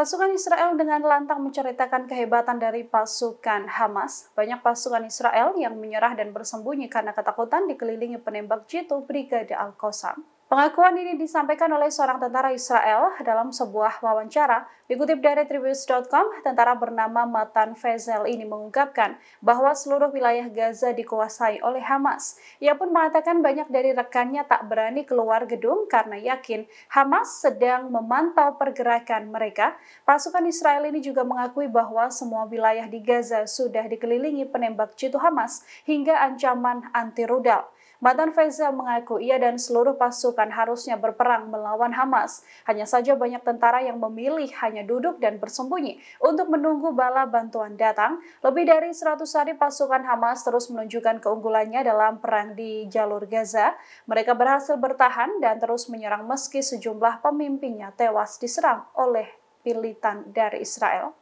Pasukan Israel dengan lantang menceritakan kehebatan dari pasukan Hamas. Banyak pasukan Israel yang menyerah dan bersembunyi karena ketakutan dikelilingi penembak jitu Brigade Al-Qassam. Pengakuan ini disampaikan oleh seorang tentara Israel dalam sebuah wawancara. Dikutip dari Tribus.com, tentara bernama Matan Fezel ini mengungkapkan bahwa seluruh wilayah Gaza dikuasai oleh Hamas. Ia pun mengatakan banyak dari rekannya tak berani keluar gedung karena yakin Hamas sedang memantau pergerakan mereka. Pasukan Israel ini juga mengakui bahwa semua wilayah di Gaza sudah dikelilingi penembak jitu Hamas hingga ancaman anti rudal. Matan Fezel mengaku ia dan seluruh pasukan harusnya berperang melawan Hamas. Hanya saja banyak tentara yang memilih hanya duduk dan bersembunyi untuk menunggu bala bantuan datang. Lebih dari 100 hari pasukan Hamas terus menunjukkan keunggulannya dalam perang di jalur Gaza. Mereka berhasil bertahan dan terus menyerang meski sejumlah pemimpinnya tewas diserang oleh militan dari Israel.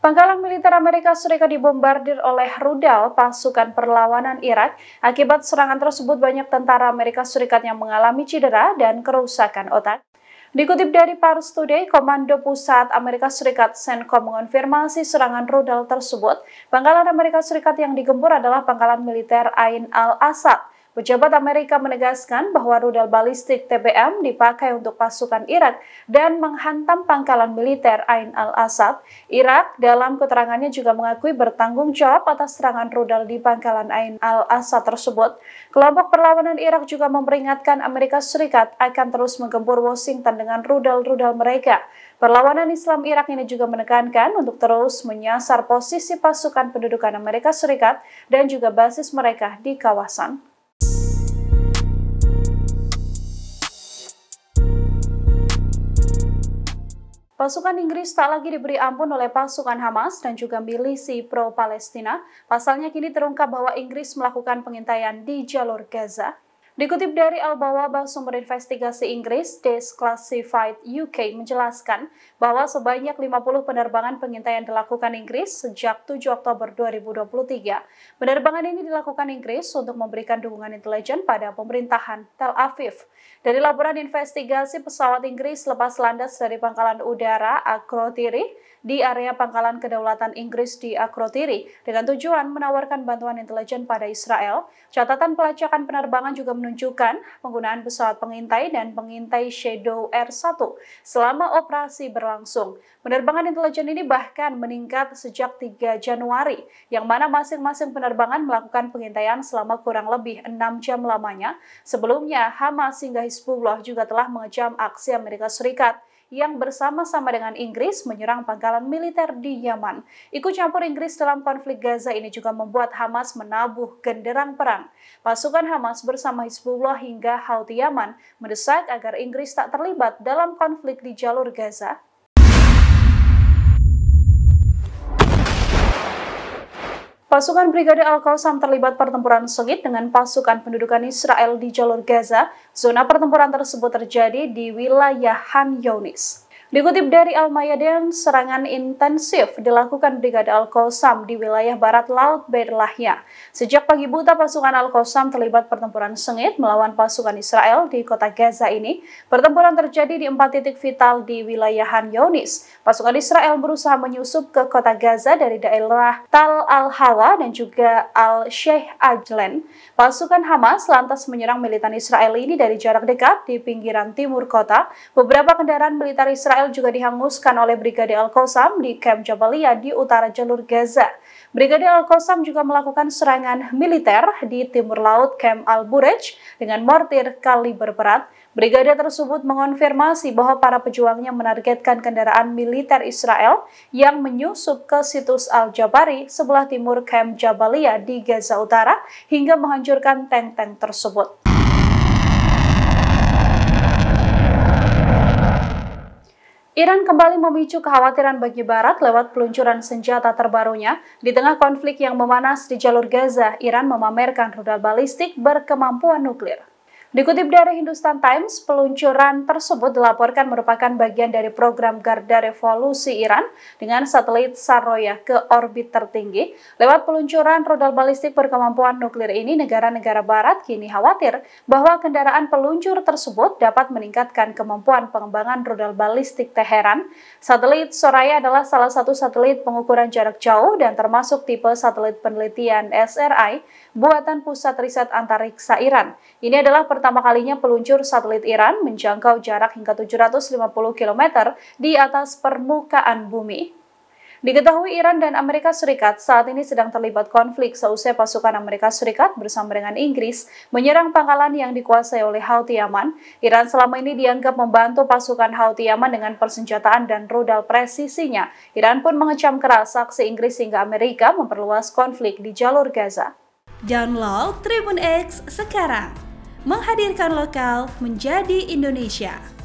Pangkalan militer Amerika Serikat dibombardir oleh rudal pasukan perlawanan Irak. Akibat serangan tersebut, banyak tentara Amerika Serikat yang mengalami cedera dan kerusakan otak. Dikutip dari Pars Today, Komando Pusat Amerika Serikat CENTCOM mengonfirmasi serangan rudal tersebut. Pangkalan Amerika Serikat yang digempur adalah pangkalan militer Ain al-Asad. Pejabat Amerika menegaskan bahwa rudal balistik TBM dipakai untuk pasukan Irak dan menghantam pangkalan militer Ain al-Asad. Irak dalam keterangannya juga mengakui bertanggung jawab atas serangan rudal di pangkalan Ain al-Asad tersebut. Kelompok perlawanan Irak juga memperingatkan Amerika Serikat akan terus menggempur Washington dengan rudal-rudal mereka. Perlawanan Islam Irak ini juga menekankan untuk terus menyasar posisi pasukan pendudukan Amerika Serikat dan juga basis mereka di kawasan. Pasukan Inggris tak lagi diberi ampun oleh pasukan Hamas dan juga milisi pro-Palestina. Pasalnya kini terungkap bahwa Inggris melakukan pengintaian di jalur Gaza. Dikutip dari Al-Bawabah, sumber investigasi Inggris, Declassified UK menjelaskan bahwa sebanyak 50 penerbangan pengintaian dilakukan Inggris sejak 7 Oktober 2023. Penerbangan ini dilakukan Inggris untuk memberikan dukungan intelijen pada pemerintahan Tel Aviv. Dari laporan investigasi, pesawat Inggris lepas landas dari pangkalan udara Akrotiri di area pangkalan kedaulatan Inggris di Akrotiri dengan tujuan menawarkan bantuan intelijen pada Israel. Catatan pelacakan penerbangan juga menunjukkan penggunaan pesawat pengintai dan pengintai Shadow R1 selama operasi berlangsung. Penerbangan intelijen ini bahkan meningkat sejak 3 Januari, yang mana masing-masing penerbangan melakukan pengintaian selama kurang lebih 6 jam lamanya. Sebelumnya, Hamas hingga Hizbullah juga telah mengecam aksi Amerika Serikat yang bersama-sama dengan Inggris menyerang pangkalan militer di Yaman. Ikut campur Inggris dalam konflik Gaza ini juga membuat Hamas menabuh genderang perang. Pasukan Hamas bersama Hizbullah hingga Houthi Yaman mendesak agar Inggris tak terlibat dalam konflik di jalur Gaza. Pasukan Brigade Al-Qassam terlibat pertempuran sengit dengan pasukan pendudukan Israel di jalur Gaza. Zona pertempuran tersebut terjadi di wilayah Khan Younis. Dikutip dari Al-Mayadin, serangan intensif dilakukan Brigade Al-Qassam di wilayah barat laut Beir Lahya. Sejak pagi buta, pasukan Al-Qassam terlibat pertempuran sengit melawan pasukan Israel di kota Gaza ini. Pertempuran terjadi di 4 titik vital di wilayah Khan Younis. Pasukan Israel berusaha menyusup ke kota Gaza dari daerah Tal Al-Hawa dan juga Al-Sheikh Ajlan. Pasukan Hamas lantas menyerang militan Israel ini dari jarak dekat di pinggiran timur kota. Beberapa kendaraan militer Israel juga dihanguskan oleh Brigade Al-Qassam di Camp Jabalia di utara jalur Gaza. Brigade Al-Qassam juga melakukan serangan militer di timur laut Camp Al-Burej dengan mortir kaliber berat. Brigade tersebut mengonfirmasi bahwa para pejuangnya menargetkan kendaraan militer Israel yang menyusup ke situs Al-Jabari sebelah timur Camp Jabalia di Gaza Utara hingga menghancurkan tank-tank tersebut. Iran kembali memicu kekhawatiran bagi Barat lewat peluncuran senjata terbarunya. Di tengah konflik yang memanas di jalur Gaza, Iran memamerkan rudal balistik berkemampuan nuklir. Dikutip dari Hindustan Times, peluncuran tersebut dilaporkan merupakan bagian dari program Garda Revolusi Iran dengan satelit Saroya ke orbit tertinggi. Lewat peluncuran rudal balistik berkemampuan nuklir ini, negara-negara barat kini khawatir bahwa kendaraan peluncur tersebut dapat meningkatkan kemampuan pengembangan rudal balistik Teheran. Satelit Soraya adalah salah satu satelit pengukuran jarak jauh dan termasuk tipe satelit penelitian SRI buatan Pusat Riset Antariksa Iran. Ini adalah pertama kalinya peluncur satelit Iran menjangkau jarak hingga 750 km di atas permukaan bumi. Diketahui Iran dan Amerika Serikat saat ini sedang terlibat konflik seusai pasukan Amerika Serikat bersama dengan Inggris menyerang pangkalan yang dikuasai oleh Houthi Yaman. Iran selama ini dianggap membantu pasukan Houthi Yaman dengan persenjataan dan rudal presisinya. Iran pun mengecam keras aksi Inggris hingga Amerika memperluas konflik di jalur Gaza. Download Tribun X sekarang, menghadirkan lokal menjadi Indonesia.